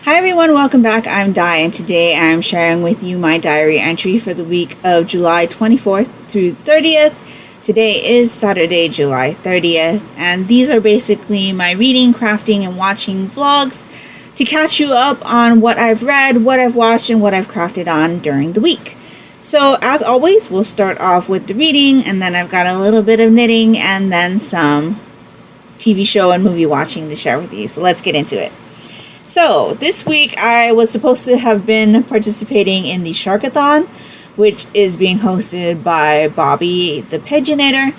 Hi everyone, welcome back. I'm Di, and today I'm sharing with you my diary entry for the week of July 24th through 30th. Today is Saturday, July 30th, and these are basically my reading, crafting, and watching vlogs to catch you up on what I've read, what I've watched, and what I've crafted on during the week. So as always, we'll start off with the reading, and then I've got a little bit of knitting, and then some TV show and movie watching to share with you. So let's get into it. So, this week I was supposed to have been participating in the Sharkathon, which is being hosted by Bobby the Pigeonator.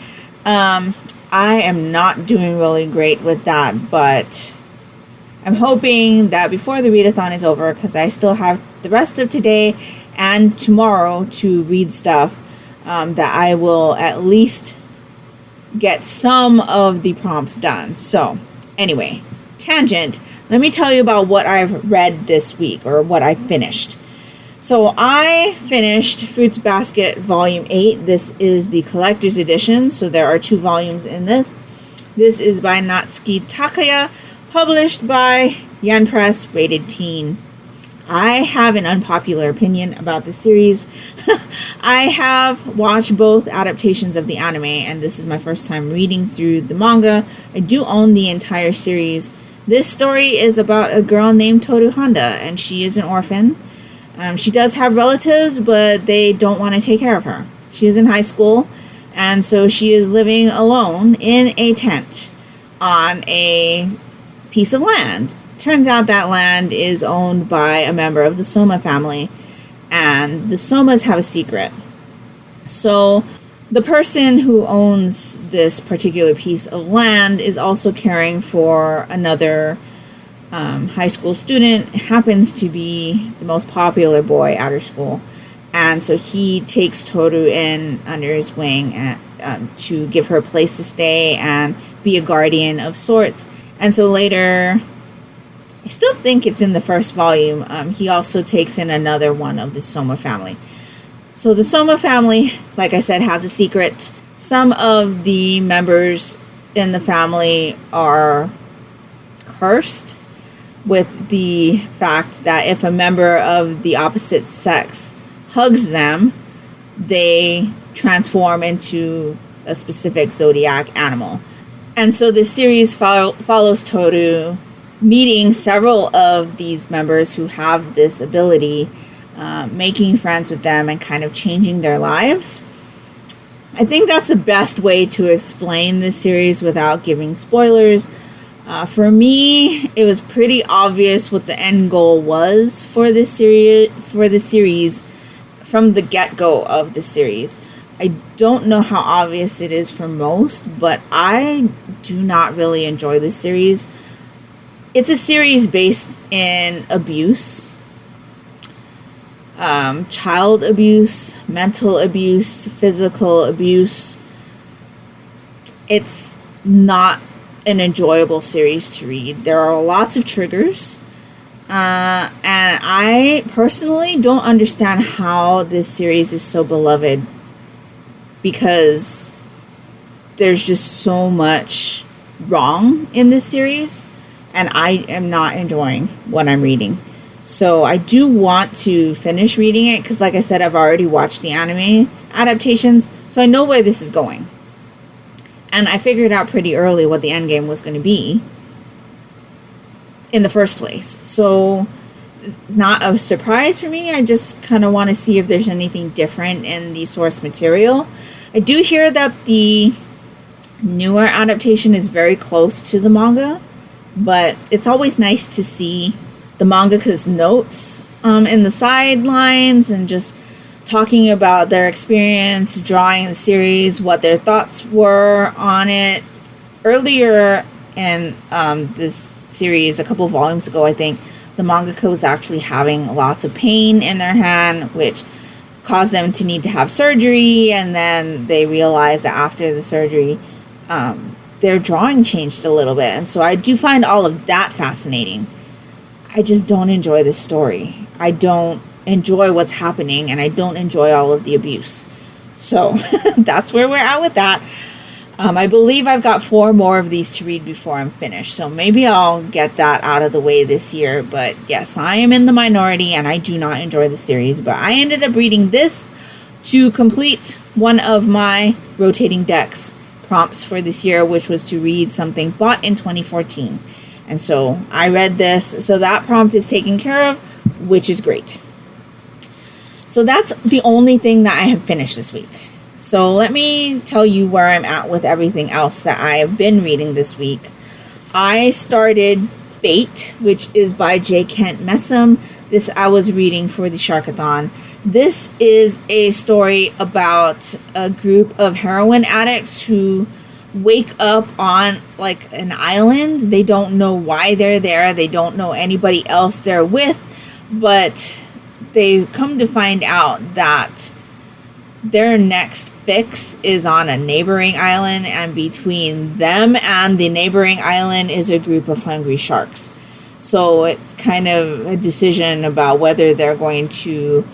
I am not doing really great with that, but I'm hoping that before the readathon is over, because I still have the rest of today and tomorrow to read stuff, that I will at least get some of the prompts done. So, anyway, tangent. Let me tell you about what I've read this week, or what I finished. So I finished Fruits Basket Volume 8. This is the collector's edition, so there are 2 volumes in this. This is by Natsuki Takaya, published by Yen Press, rated teen. I have an unpopular opinion about the series. I have watched both adaptations of the anime, and this is my first time reading through the manga. I do own the entire series. This story is about a girl named Toru Honda, and she is an orphan. She does have relatives, but they don't want to take care of her. She is in high school, and so she is living alone in a tent on a piece of land. Turns out that land is owned by a member of the Soma family, and the Somas have a secret. So the person who owns this particular piece of land is also caring for another high school student. It happens to be the most popular boy at her school, and so he takes Toru in under his wing to give her a place to stay and be a guardian of sorts. And so later, I still think it's in the first volume, he also takes in another one of the Soma family. So the Soma family, like I said, has a secret. Some of the members in the family are cursed with the fact that if a member of the opposite sex hugs them, they transform into a specific zodiac animal. And so the series follows Toru meeting several of these members who have this ability, making friends with them and kind of changing their lives. I think that's the best way to explain this series without giving spoilers. For me, it was pretty obvious what the end goal was for this series from the get-go of the series. I don't know how obvious it is for most, but I do not really enjoy this series. It's a series based in abuse. Child abuse, mental abuse, physical abuse. It's not an enjoyable series to read. There are lots of triggers, and I personally don't understand how this series is so beloved, because there's just so much wrong in this series, and I am not enjoying what I'm reading. So I do want to finish reading it, because like I said, I've already watched the anime adaptations, so I know where this is going. And I figured out pretty early what the end game was going to be in the first place. So not a surprise for me. I just kind of want to see if there's anything different in the source material. I do hear that the newer adaptation is very close to the manga, but it's always nice to see the mangaka's notes in the sidelines and just talking about their experience drawing the series, what their thoughts were on it. Earlier in this series, a couple volumes ago, I think, the mangaka was actually having lots of pain in their hand, which caused them to need to have surgery, and then they realized that after the surgery, their drawing changed a little bit. And so I do find all of that fascinating. I just don't enjoy this story. I don't enjoy what's happening, and I don't enjoy all of the abuse. So that's where we're at with that. I believe I've got 4 more of these to read before I'm finished, so maybe I'll get that out of the way this year. But yes, I am in the minority and I do not enjoy the series, but I ended up reading this to complete one of my rotating decks prompts for this year, which was to read something bought in 2014. And so I read this, so that prompt is taken care of, which is great. So that's the only thing that I have finished this week. So let me tell you where I'm at with everything else that I have been reading this week. I started Fate, which is by J. Kent Messam. This I was reading for the Sharkathon. This is a story about a group of heroin addicts who wake up on like an island. They don't know why they're there. They don't know anybody else they're with, but they come to find out that their next fix is on a neighboring island, and between them and the neighboring island is a group of hungry sharks. So it's kind of a decision about whether they're going to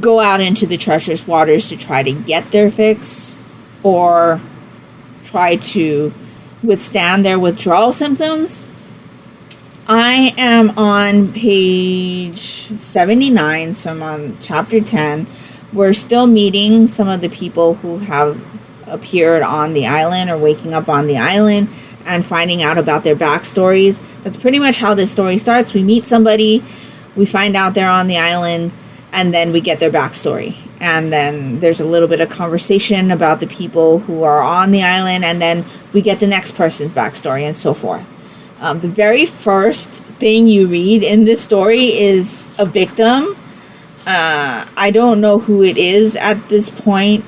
go out into the treacherous waters to try to get their fix, or try to withstand their withdrawal symptoms. I am on page 79, so I'm on chapter 10. We're still meeting some of the people who have appeared on the island or waking up on the island and finding out about their backstories. That's pretty much how this story starts. We meet somebody, we find out they're on the island, and then we get their backstory. And then there's a little bit of conversation about the people who are on the island, and then we get the next person's backstory, and so forth. The very first thing you read in this story is a victim. I don't know who it is at this point.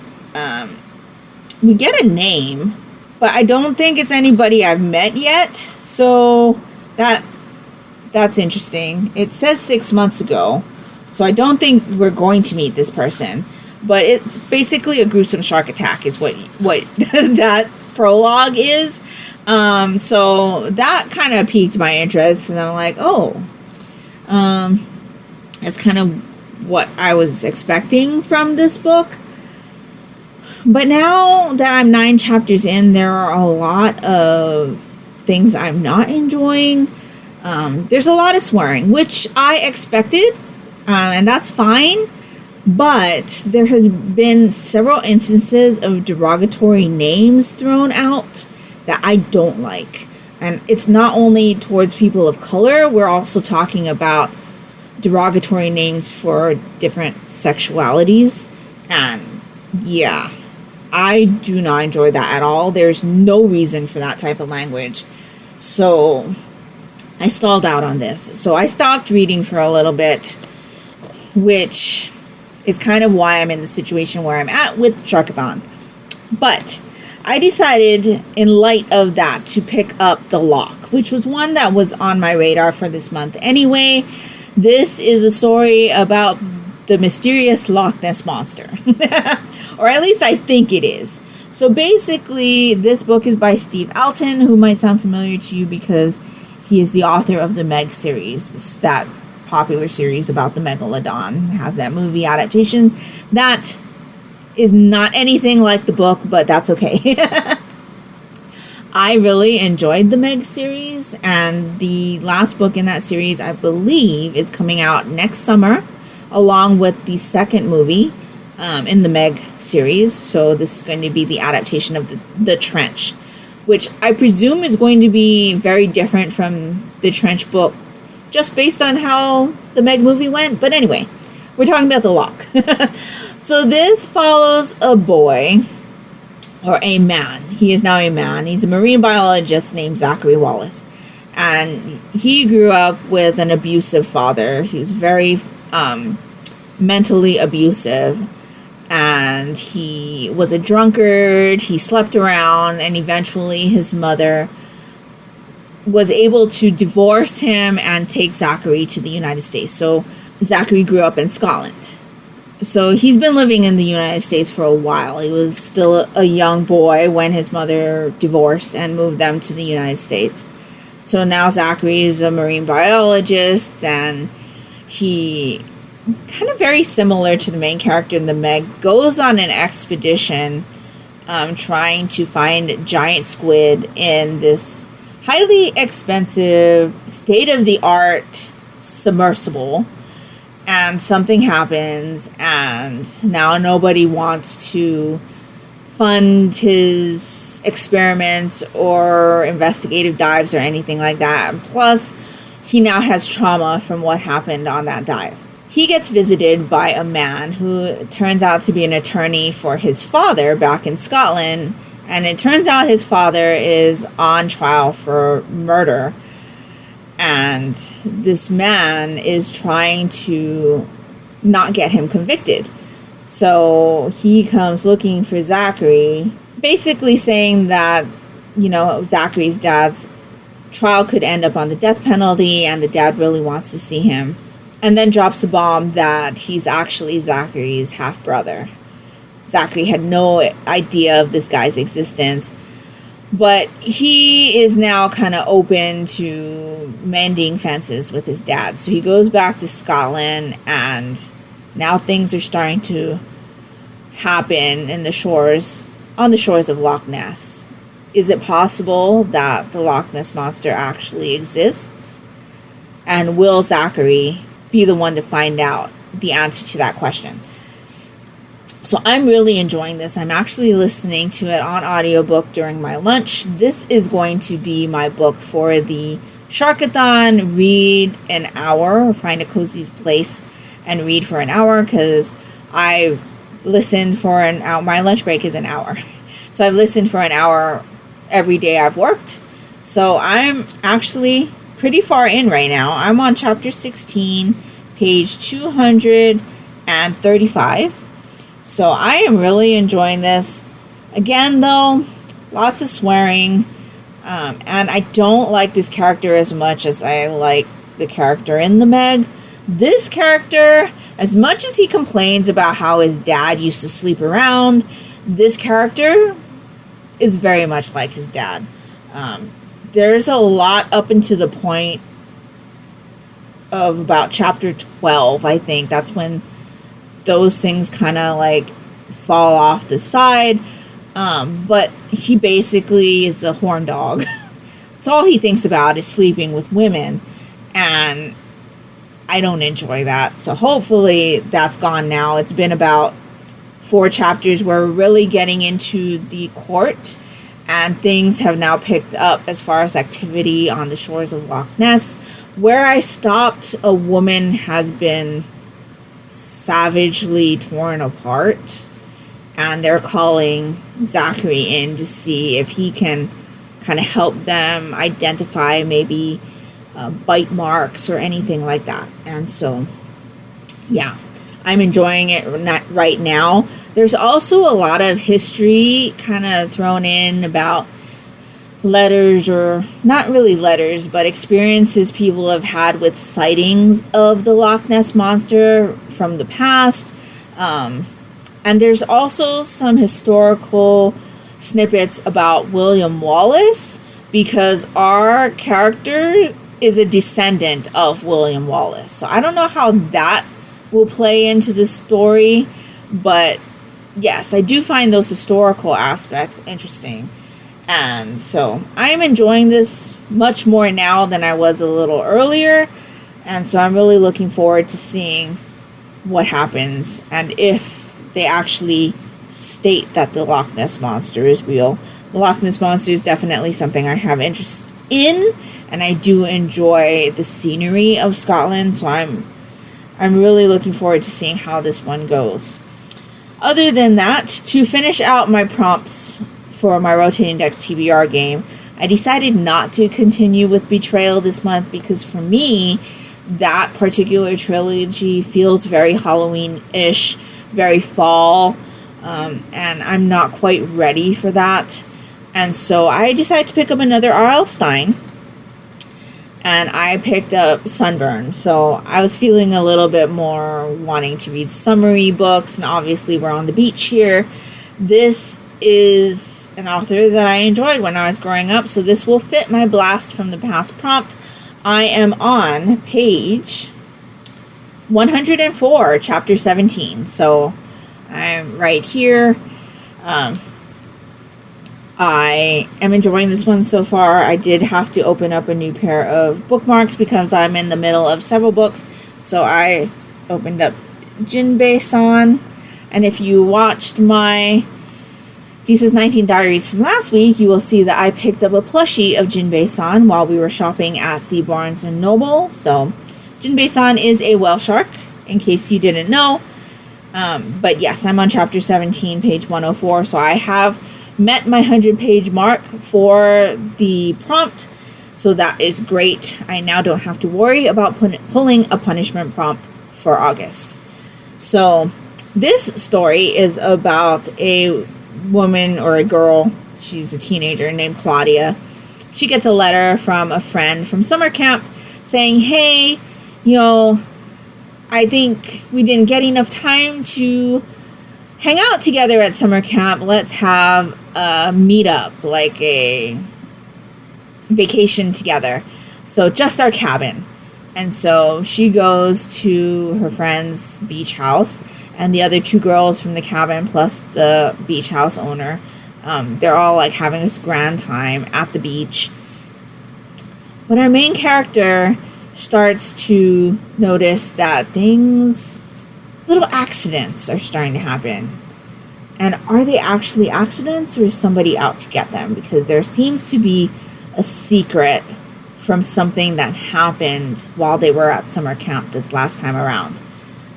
We get a name, but I don't think it's anybody I've met yet. So that's interesting. It says 6 months ago, so I don't think we're going to meet this person. But it's basically a gruesome shark attack is what that prologue is. So that kind of piqued my interest, and I'm like, oh, that's kind of what I was expecting from this book. But now that I'm 9 chapters in, there are a lot of things I'm not enjoying. There's a lot of swearing, which I expected, and that's fine. But there has been several instances of derogatory names thrown out that I don't like. And it's not only towards people of color, we're also talking about derogatory names for different sexualities. And yeah, I do not enjoy that at all. There's no reason for that type of language. So I stalled out on this. So I stopped reading for a little bit, which is kind of why I'm in the situation where I'm at with Sharkathon. But I decided, in light of that, to pick up The Lock, which was one that was on my radar for this month anyway. This is a story about the mysterious Loch Ness Monster. Or at least I think it is. So basically, this book is by Steve Alton, who might sound familiar to you because he is the author of the Meg series. That popular series about the Megalodon. It has that movie adaptation. That is not anything like the book, but that's okay. I really enjoyed the Meg series, and the last book in that series, I believe, is coming out next summer, along with the second movie in the Meg series. So this is going to be the adaptation of the Trench, which I presume is going to be very different from the Trench book, just based on how the Meg movie went. But anyway, we're talking about The Lock. So this follows a boy, or a man. He is now a man. He's a marine biologist named Zachary Wallace. And he grew up with an abusive father. He was very mentally abusive. And he was a drunkard. He slept around. And eventually his mother was able to divorce him and take Zachary to the United States. So Zachary grew up in Scotland. So he's been living in the United States for a while. He was still a young boy when his mother divorced and moved them to the United States. So now Zachary is a marine biologist, and he, kind of very similar to the main character in the Meg, goes on an expedition trying to find giant squid in this highly expensive, state-of-the-art submersible. And something happens, and now nobody wants to fund his experiments or investigative dives or anything like that. And plus, he now has trauma from what happened on that dive. He gets visited by a man who turns out to be an attorney for his father back in Scotland. And it turns out his father is on trial for murder. And this man is trying to not get him convicted. So he comes looking for Zachary, basically saying that, Zachary's dad's trial could end up on the death penalty and the dad really wants to see him. And then drops the bomb that he's actually Zachary's half-brother. Zachary had no idea of this guy's existence. But he is now kind of open to mending fences with his dad. So he goes back to Scotland, and now things are starting to happen on the shores of Loch Ness. Is it possible that the Loch Ness Monster actually exists? And will Zachary be the one to find out the answer to that question? So I'm really enjoying this. I'm actually listening to it on audiobook during my lunch. This is going to be my book for the Sharkathon. Read an hour, or find a cozy place and read for an hour, because I listened for an hour. My lunch break is an hour. So I've listened for an hour every day I've worked. So I'm actually pretty far in right now. I'm on chapter 16, page 235. So I am really enjoying this. Again, though, lots of swearing. And I don't like this character as much as I like the character in the Meg. This character, as much as he complains about how his dad used to sleep around, this character is very much like his dad. There's a lot up into the point of about chapter 12, I think. That's when those things kind of fall off the side. But he basically is a horn dog. It's all he thinks about is sleeping with women. And I don't enjoy that. So hopefully that's gone now. It's been about 4 chapters where we're really getting into the court. And things have now picked up as far as activity on the shores of Loch Ness. Where I stopped, a woman has been savagely torn apart, and they're calling Zachary in to see if he can kind of help them identify maybe bite marks or anything like that. And so, yeah, I'm enjoying it right now. There's also a lot of history kind of thrown in about letters, or not really letters, but experiences people have had with sightings of the Loch Ness Monster from the past. And there's also some historical snippets about William Wallace, because our character is a descendant of William Wallace. So I don't know how that will play into the story, but yes, I do find those historical aspects interesting. And so I am enjoying this much more now than I was a little earlier. And so I'm really looking forward to seeing what happens, and if they actually state that the Loch Ness Monster is real. The Loch Ness Monster is definitely something I have interest in, and I do enjoy the scenery of Scotland. So I'm really looking forward to seeing how this one goes. Other than that, to finish out my prompts for my Rotating Decks TBR game, I decided not to continue with Betrayal this month, because for me, that particular trilogy feels very Halloween-ish, very fall, and I'm not quite ready for that. And so I decided to pick up another R.L. Stine, and I picked up Sunburn. So I was feeling a little bit more wanting to read summary books, and obviously we're on the beach here. This is an author that I enjoyed when I was growing up, so this will fit my Blast from the Past prompt. I am on page 104, chapter 17. So I'm right here. I am enjoying this one so far. I did have to open up a new pair of bookmarks because I'm in the middle of several books. So I opened up Jinbei-san. And if you watched my Disis19 Diaries from last week, you will see that I picked up a plushie of Jinbei-san while we were shopping at the Barnes & Noble. So Jinbei-san is a whale shark, in case you didn't know. But yes, I'm on chapter 17, page 104. So I have met my 100-page mark for the prompt. So that is great. I now don't have to worry about pulling a punishment prompt for August. So this story is about a woman or a girl. She's a teenager named Claudia. She gets a letter from a friend from summer camp saying, hey, I think we didn't get enough time to hang out together at summer camp. Let's have a meetup, like a vacation together. So just our cabin. And so she goes to her friend's beach house, and the other two girls from the cabin plus the beach house owner, they're all like having this grand time at the beach. But our main character starts to notice that little accidents are starting to happen. And are they actually accidents, or is somebody out to get them? Because there seems to be a secret from something that happened while they were at summer camp this last time around.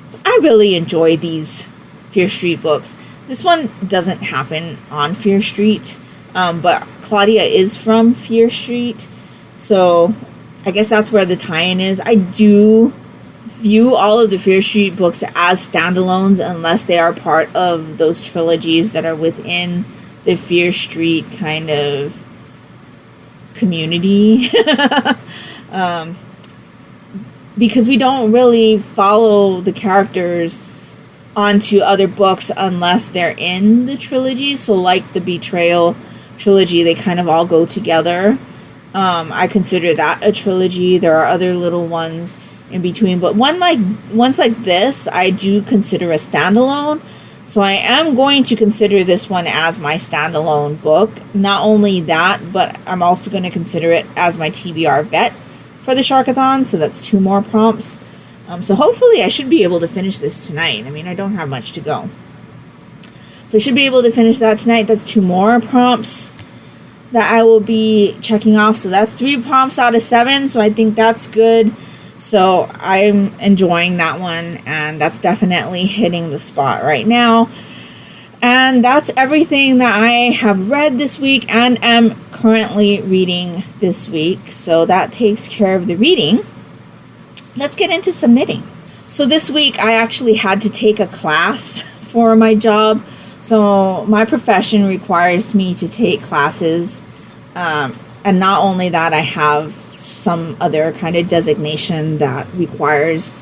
So I really enjoy these Fear Street books. This one doesn't happen on Fear Street, but Claudia is from Fear Street, so I guess that's where the tie-in is. I do view all of the Fear Street books as standalones unless they are part of those trilogies that are within the Fear Street kind of community. Because we don't really follow the characters onto other books unless they're in the trilogy. So like the Betrayal trilogy, they kind of all go together. I consider that a trilogy. There are other little ones in between, but ones like this I do consider a standalone. So I am going to consider this one as my standalone book. Not only that, but I'm also going to consider it as my TBR vet for the Sharkathon. So that's 2 more prompts. So hopefully I should be able to finish this tonight. I mean, I don't have much to go. So I should be able to finish that tonight. That's 2 more prompts that I will be checking off. So that's 3 prompts out of 7. So I think that's good. So I'm enjoying that one, and that's definitely hitting the spot right now. And that's everything that I have read this week and am currently reading this week. So that takes care of the reading. Let's get into some knitting. So this week I actually had to take a class for my job. So my profession requires me to take classes. And not only that, I have some other kind of designation that requires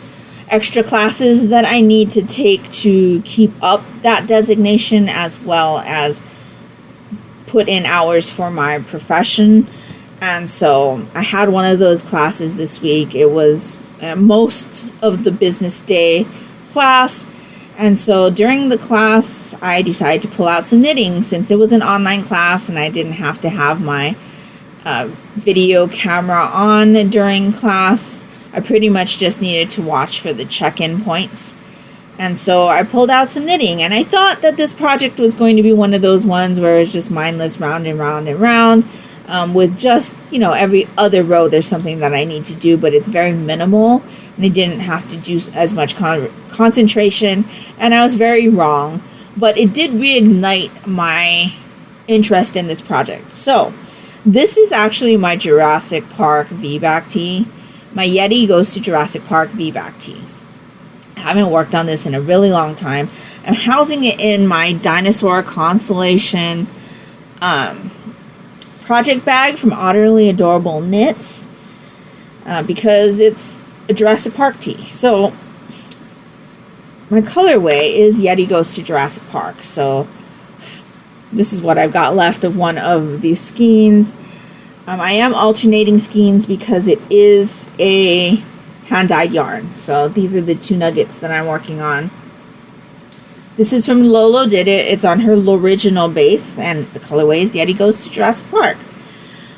extra classes that I need to take to keep up that designation, as well as put in hours for my profession. And so I had one of those classes this week. It was most of the business day class. And so during the class, I decided to pull out some knitting since it was an online class and I didn't have to have my video camera on during class. I pretty much just needed to watch for the check-in points. And so I pulled out some knitting, and I thought that this project was going to be one of those ones where it's just mindless round and round and round, with just, every other row there's something that I need to do, but it's very minimal, and I didn't have to do as much concentration, and I was very wrong, but it did reignite my interest in this project. So this is actually my Jurassic Park V-back tee. My Yeti Goes to Jurassic Park V-back tee. I haven't worked on this in a really long time. I'm housing it in my Dinosaur Constellation project bag from Utterly Adorable Knits, because it's a Jurassic Park tee. So my colorway is Yeti Goes to Jurassic Park. So this is what I've got left of one of these skeins. I am alternating skeins because it is a hand-dyed yarn. So these are the 2 nuggets that I'm working on. This is from Lolo Did It. It's on her original base, and the colorway is Yeti Goes to Jurassic Park.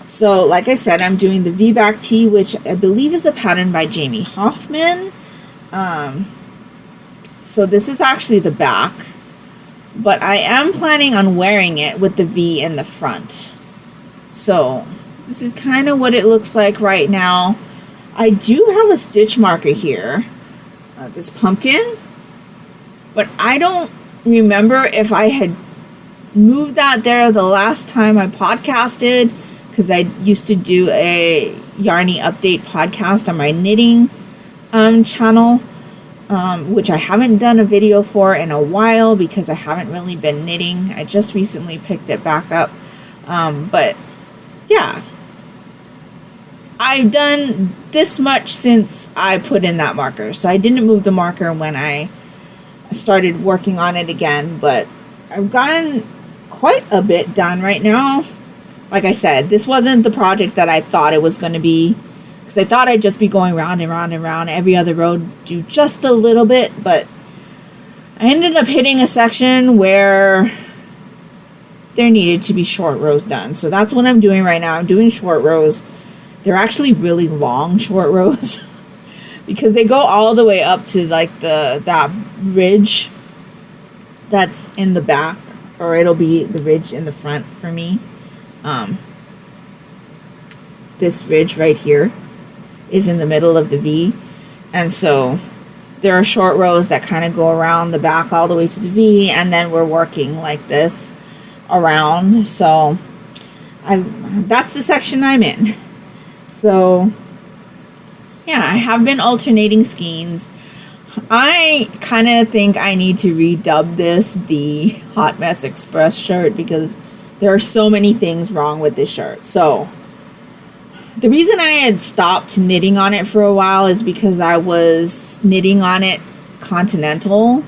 So, like I said, I'm doing the V-back tee, which I believe is a pattern by Jamie Hoffman. So this is actually the back, but I am planning on wearing it with the V in the front. So this is kind of what it looks like right now. I do have a stitch marker here, this pumpkin, but I don't remember if I had moved that there the last time I podcasted, because I used to do a Yarny Update podcast on my knitting channel, which I haven't done a video for in a while because I haven't really been knitting. I just recently picked it back up. But yeah, I've done this much since I put in that marker. So I didn't move the marker when I started working on it again, but I've gotten quite a bit done right now. Like I said, this wasn't the project that I thought it was going to be, because I thought I'd just be going round and round and round every other row, do just a little bit, but I ended up hitting a section where there needed to be short rows done. So that's what I'm doing right now. I'm doing short rows. They're actually really long short rows because they go all the way up to like that ridge that's in the back, or it'll be the ridge in the front for me. This ridge right here is in the middle of the V, and so there are short rows that kind of go around the back all the way to the V, and then we're working like this around. So that's the section I'm in. So yeah, I have been alternating skeins. I kind of think I need to redub this the Hot Mess Express shirt because there are so many things wrong with this shirt. So the reason I had stopped knitting on it for a while is because I was knitting on it continental.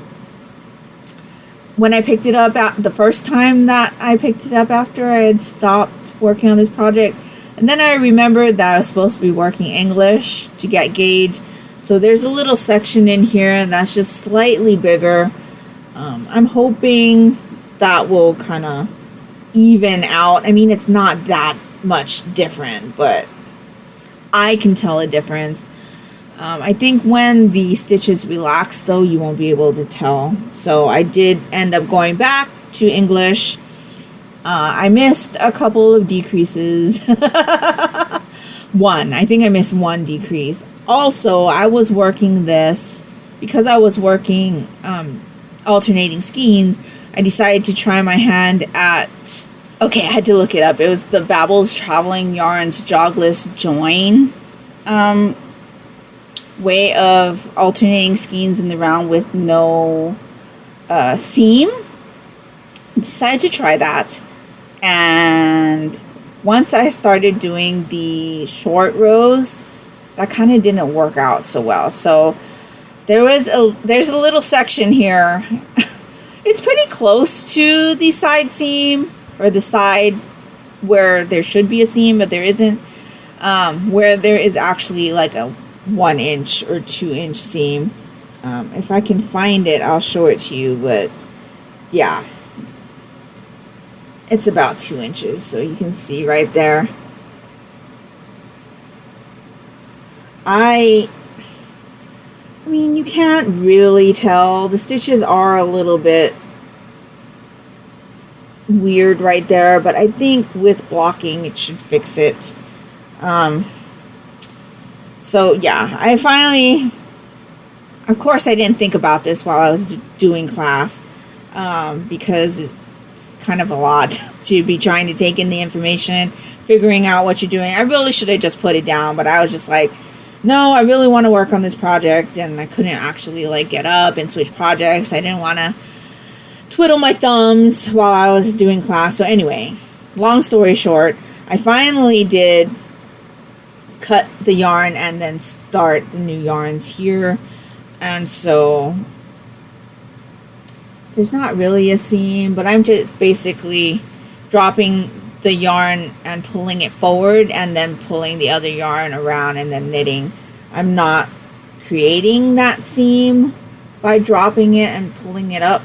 When I picked it up the first time that I picked it up after I had stopped working on this project, and then I remembered that I was supposed to be working English to get gauge. So there's a little section in here that's just slightly bigger. I'm hoping that will kind of even out. I mean, it's not that much different, but I can tell a difference. I think when the stitches relax, though, you won't be able to tell. So I did end up going back to English. I missed a couple of decreases. I think I missed one decrease. Also, I was working this, because I was working alternating skeins, I decided to try my hand at, okay, I had to look it up. It was the Babel's Traveling Yarns Jogless Join way of alternating skeins in the round with no seam. I decided to try that. And once I started doing the short rows, that kind of didn't work out so well. So there's a little section here. It's pretty close to the side seam, or the side where there should be a seam, but there isn't. Where there is actually like a 1 inch or 2 inch seam. If I can find it, I'll show it to you. But yeah, it's about 2 inches, so you can see right there. I mean, you can't really tell. The stitches are a little bit weird right there, but I think with blocking it should fix it. So yeah, I finally, of course I didn't think about this while I was doing class, because it's kind of a lot to be trying to take in the information, figuring out what you're doing. I really should have just put it down, but I was just like, no, I really want to work on this project, and I couldn't actually like get up and switch projects. I didn't want to twiddle my thumbs while I was doing class. So anyway, long story short, I finally did cut the yarn and then start the new yarns here. And so there's not really a seam, but I'm just basically dropping the yarn and pulling it forward and then pulling the other yarn around and then knitting. I'm not creating that seam by dropping it and pulling it up.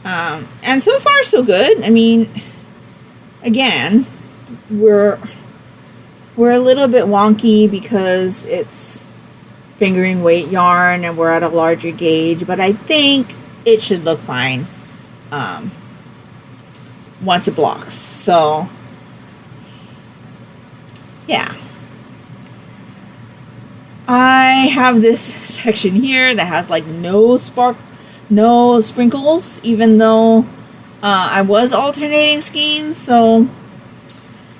And so far so good. I mean, again, we're a little bit wonky because it's fingering weight yarn and we're at a larger gauge, but I think it should look fine once it blocks. So yeah, I have this section here that has like no sprinkles, even though I was alternating skeins. So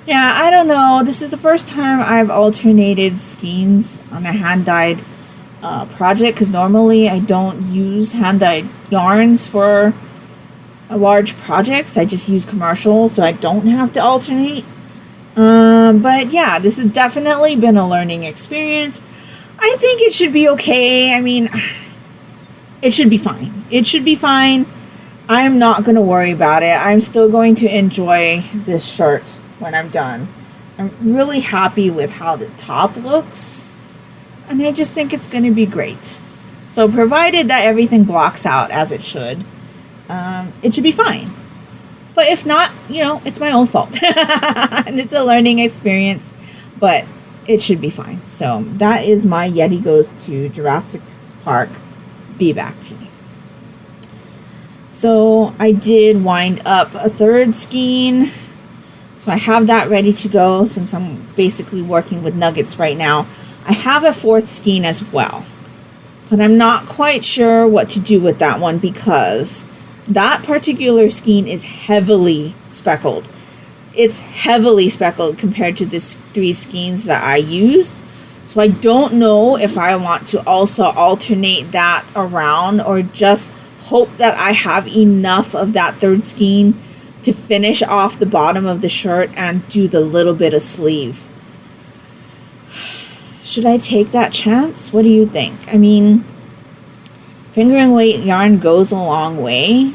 yeah, I don't know. This is the first time I've alternated skeins on a hand-dyed project, because normally I don't use hand-dyed yarns for large projects. I just use commercial, so I don't have to alternate. But yeah, this has definitely been a learning experience. I think it should be okay. I mean, it should be fine. It should be fine. I'm not going to worry about it. I'm still going to enjoy this shirt when I'm done. I'm really happy with how the top looks, and I just think it's going to be great. So provided that everything blocks out as it should, it should be fine. But if not, it's my own fault. And it's a learning experience, but it should be fine. So that is my Yeti Goes to Jurassic Park Be Back Tea. So I did wind up a third skein. So I have that ready to go since I'm basically working with nuggets right now. I have a fourth skein as well, but I'm not quite sure what to do with that one because that particular skein is heavily speckled. It's heavily speckled compared to the 3 skeins that I used. So I don't know if I want to also alternate that around or just hope that I have enough of that third skein to finish off the bottom of the shirt and do the little bit of sleeve. Should I take that chance? What do you think? I mean, fingering weight yarn goes a long way.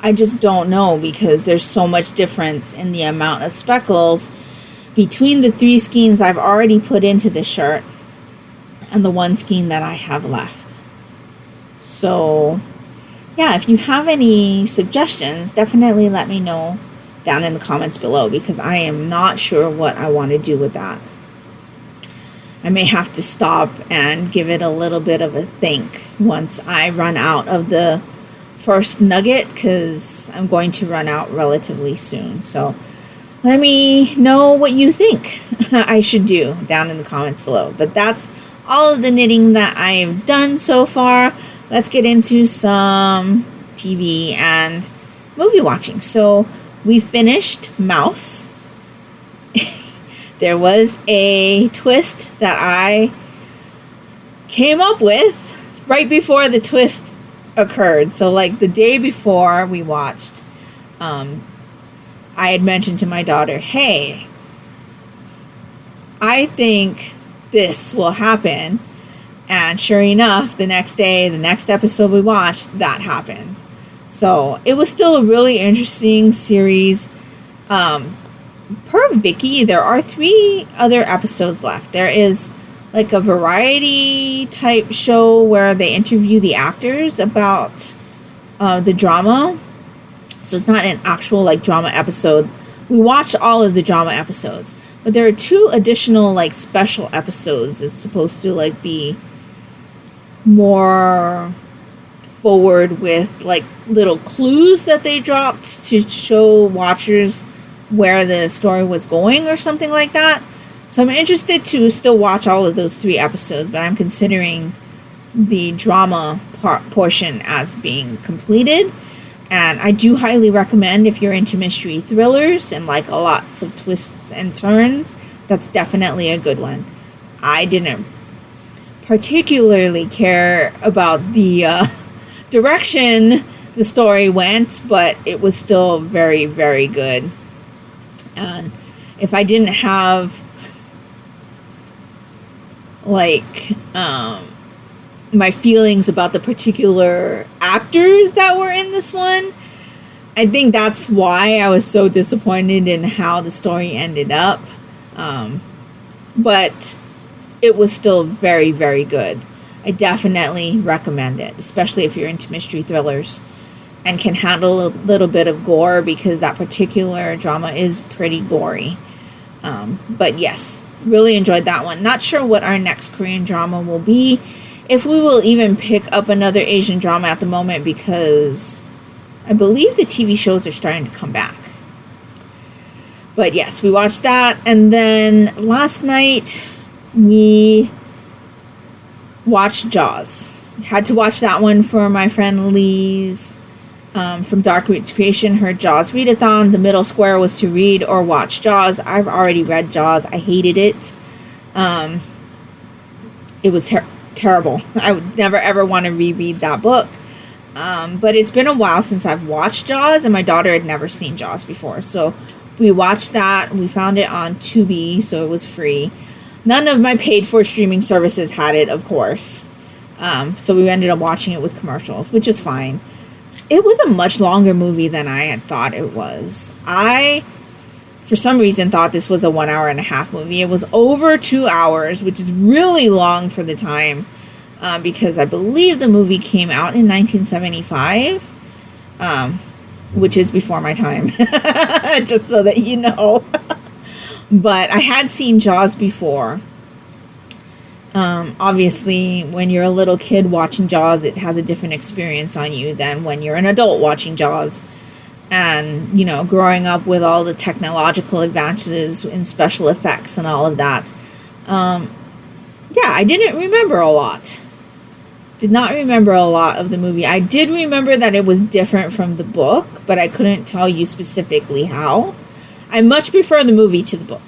I just don't know because there's so much difference in the amount of speckles between the 3 skeins I've already put into the shirt and the 1 skein that I have left. So yeah, if you have any suggestions, definitely let me know down in the comments below because I am not sure what I want to do with that. I may have to stop and give it a little bit of a think once I run out of the first nugget because I'm going to run out relatively soon. So let me know what you think I should do down in the comments below. But that's all of the knitting that I've done so far. Let's get into some TV and movie watching. So we finished Mouse. There was a twist that I came up with right before the twist occurred. So like the day before we watched, I had mentioned to my daughter, hey, I think this will happen. And sure enough, the next day, the next episode we watched, that happened. So it was still a really interesting series. Per Vicky, there are 3 other episodes left. There is like a variety type show where they interview the actors about the drama. So it's not an actual like drama episode. We watched all of the drama episodes, but there are 2 additional like special episodes that's supposed to like be more forward with like little clues that they dropped to show watchers where the story was going or something like that. So I'm interested to still watch all of those 3 episodes, but I'm considering the drama portion as being completed. And I do highly recommend if you're into mystery thrillers and like lots of twists and turns, that's definitely a good one. I didn't particularly care about the direction the story went, but it was still very, very good. And if I didn't have like my feelings about the particular actors that were in this one, I think that's why I was so disappointed in how the story ended up. But it was still very, very good. I definitely recommend it, especially if you're into mystery thrillers and can handle a little bit of gore, because that particular drama is pretty gory. But yes, really enjoyed that one. Not sure what our next Korean drama will be, if we will even pick up another Asian drama at the moment, because I believe the TV shows are starting to come back. But yes, we watched that. And then last night we watched Jaws. Had to watch that one for my friend Lee's from Dark Roots Creation, her Jaws Readathon. The middle square was to read or watch Jaws. I've already read Jaws. I hated it. It was terrible. I would never ever want to reread that book. But it's been a while since I've watched Jaws, and my daughter had never seen Jaws before. So we watched that. We found it on Tubi, so it was free. None of my paid for streaming services had it, of course. So we ended up watching it with commercials, which is fine. It was a much longer movie than I had thought it was. I, for some reason, thought this was a 1 hour and a half movie. It was over 2 hours, which is really long for the time, because I believe the movie came out in 1975, which is before my time, just so that you know. But I had seen Jaws before. Obviously, when you're a little kid watching Jaws, it has a different experience on you than when you're an adult watching Jaws. And, you know, growing up with all the technological advances in special effects and all of that. Yeah, I didn't remember a lot. Did not remember a lot of the movie. I did remember that it was different from the book, but I couldn't tell you specifically how. I much prefer the movie to the book.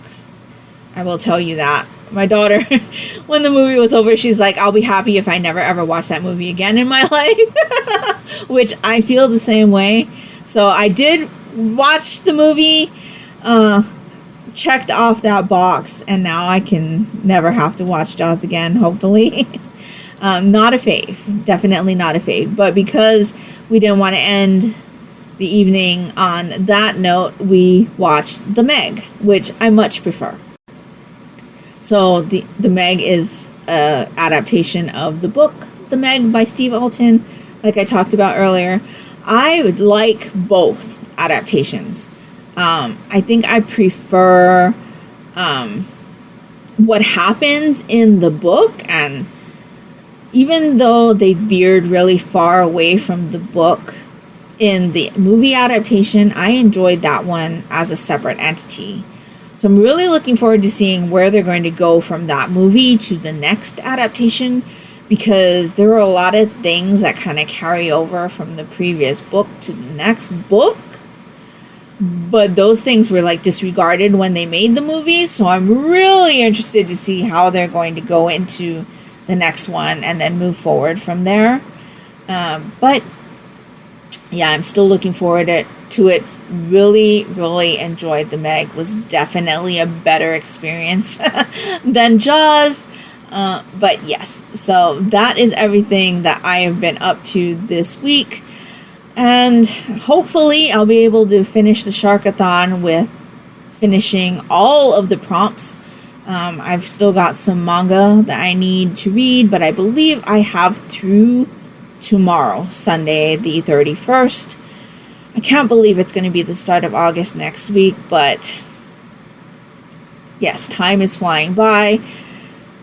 I will tell you that. My daughter, when the movie was over, she's like, I'll be happy if I never ever watch that movie again in my life. Which I feel the same way. So I did watch the movie, checked off that box, and now I can never have to watch Jaws again, hopefully. Not a fave. Definitely not a fave. But because we didn't want to end the evening on that note, we watched The Meg, which I much prefer. So the Meg is an adaptation of the book The Meg by Steve Alton, like I talked about earlier. I would like both adaptations. I think I prefer what happens in the book, and even though they veered really far away from the book in the movie adaptation, I enjoyed that one as a separate entity. So I'm really looking forward to seeing where they're going to go from that movie to the next adaptation, because there are a lot of things that kind of carry over from the previous book to the next book. But those things were like disregarded when they made the movie. So I'm really interested to see how they're going to go into the next one and then move forward from there. But yeah, I'm still looking forward to it. Really, really enjoyed The Meg. Was definitely a better experience than Jaws. But yes, so that is everything that I have been up to this week. And hopefully I'll be able to finish the Sharkathon with finishing all of the prompts. I've still got some manga that I need to read, but I believe I have through tomorrow, Sunday the 31st. I can't believe it's going to be the start of August next week, but yes, time is flying by.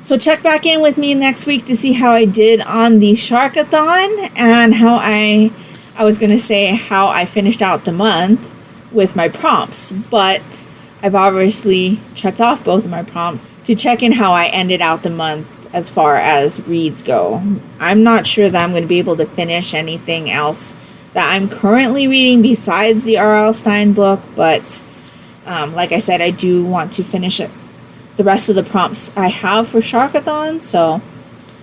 So check back in with me next week to see how I did on the Sharkathon, and how I was going to say how I finished out the month with my prompts, but I've obviously checked off both of my prompts to check in how I ended out the month as far as reads go. I'm not sure that I'm going to be able to finish anything else that I'm currently reading besides the R.L. Stine book, but like I said, I do want to finish it, the rest of the prompts I have for Sharkathon, so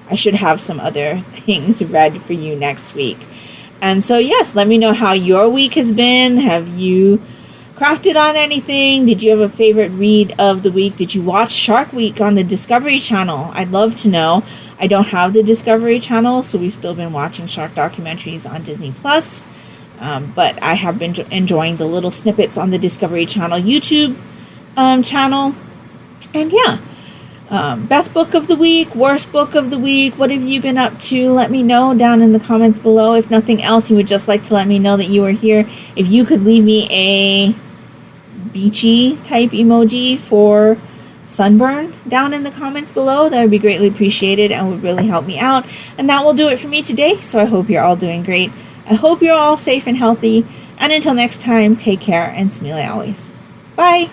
I should have some other things read for you next week. And so yes, let me know how your week has been. Have you crafted on anything? Did you have a favorite read of the week? Did you watch Shark Week on the Discovery Channel? I'd love to know. I don't have the Discovery Channel, so we've still been watching shark documentaries on Disney+. But I have been enjoying the little snippets on the Discovery Channel YouTube channel. And yeah, Best book of the week, worst book of the week, what have you been up to? Let me know down in the comments below. If nothing else, you would just like to let me know that you are here. If you could leave me a beachy type emoji for sunburn down in the comments below, that would be greatly appreciated and would really help me out. And that will do it for me today. So I hope you're all doing great. I hope you're all safe and healthy. And until next time, take care and smile always. Bye!